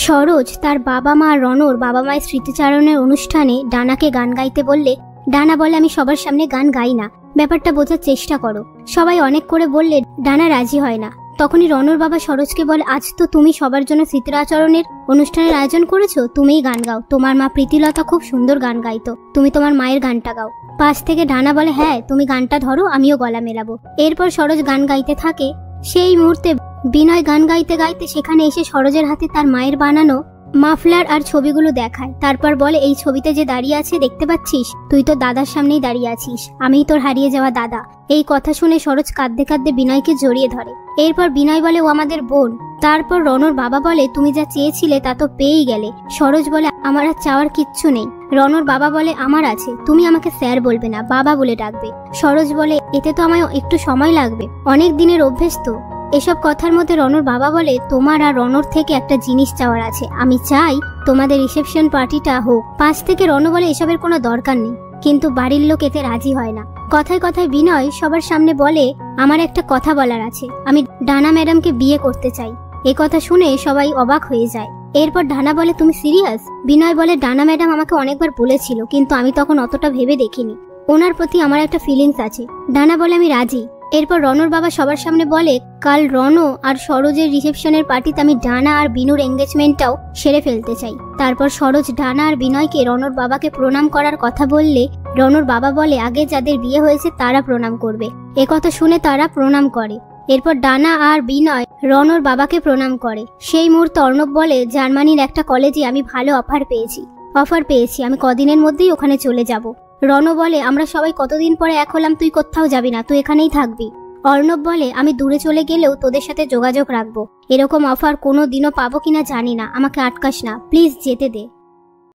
সরোজ তার বাবা মা রনর বাবা মায়ের স্মৃতিচারণের অনুষ্ঠানে ডানাকে গান গাইতে বললে ডানা বলে আমি সবার সামনে গান গাই না, ব্যাপারটা বোঝার চেষ্টা করো। সবাই অনেক করে বললে ডানা রাজি হয় না। তখনই রনর বাবা সরোজকে বলে আজ তো তুমি সবার জন্য স্মৃতিচারণের অনুষ্ঠানের আয়োজন করেছো, তুমিই গান গাও। তোমার মা প্রীতিলতা খুব সুন্দর গান গাইতো, তুমি তোমার মায়ের গানটা গাও। পাশ থেকে ডানা বলে হ্যাঁ তুমি গানটা ধরো, আমিও গলা মেলাবো। এরপর সরোজ গান গাইতে থাকে। সেই মুহূর্তে বিনয় গান গাইতে গাইতে সেখানে এসে সরোজের হাতে তার মায়ের বানানো মাফলার আর ছবিগুলো দেখায়। তারপর বলে এই ছবিতে যে দাঁড়িয়ে আছে দেখতে পাচ্ছিস, তুই তো দাদার সামনেই দাঁড়িয়ে আছিস, আমিই তোর হারিয়ে যাওয়া দাদা। এই কথা শুনে সরোজ কাঁদতে কাঁদতে বিনয়কে জড়িয়ে ধরে। এরপর বিনয় বলে ও আমাদের বোন। তারপর রনর বাবা বলে তুমি যা চেয়েছিলে তা তো পেয়েই গেলে। সরোজ বলে আমার আর চাওয়ার কিচ্ছু নেই। রনর বাবা বলে আমার আছে, তুমি আমাকে স্যার বলবে না, বাবা বলে ডাকবে। সরোজ বলে এতে তো আমায় একটু সময় লাগবে, অনেক দিনের অভ্যেস তো। এসব কথার মধ্যে রনর বাবা বলে তোমার আর রনর থেকে একটা জিনিস চাওয়ার আছে, আমি চাই তোমাদের রিসেপশন পার্টিটা হোক। পাশ থেকে রন বলে এসবের কোনো দরকার নেই, কিন্তু বাড়ির লোক এতে রাজি হয় না। কথায় কথায় বিনয় সবার সামনে বলে আমার একটা কথা বলার আছে, আমি ডানা ম্যাডামকে বিয়ে করতে চাই। এ কথা শুনে সবাই অবাক হয়ে যায়। এরপর ডানা বলে তুমি সিরিয়াস? বিনয় বলে ডানা ম্যাডাম আমাকে অনেকবার বলেছিল, কিন্তু আমি তখন অতটা ভেবে দেখিনি, ওনার প্রতি আমার একটা ফিলিংস আছে। ডানা বলে আমি রাজি। এরপর রনর বাবা সবার সামনে বলে কাল রনো আর সরোজের রিসেপশনের পার্টিতে আমি ডানা আর বিনুর এঙ্গেজমেন্টটাও সেরে ফেলতে চাই। তারপর সরোজ ডানা আর বিনয়কে রনর বাবাকে প্রণাম করার কথা বললে রনর বাবা বলে আগে যাদের বিয়ে হয়েছে তারা প্রণাম করবে। একথা শুনে তারা প্রণাম করে। এরপর ডানা আর বিনয় রনর বাবাকে প্রণাম করে। সেই মুহূর্তে অর্ণব বলে জার্মানির একটা কলেজে আমি ভালো অফার পেয়েছি, আমি কদিনের মধ্যেই ওখানে চলে যাব। রন বলে আমরা সবাই কতদিন পরে এক হলাম, তুই কোথাও যাবি না, তুই এখানেই থাকবি। অর্ণব বলে আমি দূরে চলে গেলেও তোদের সাথে যোগাযোগ রাখবো, এরকম অফার কোনো দিনও পাবো কিনা জানি না, আমাকে আটকাস না, প্লিজ যেতে দে।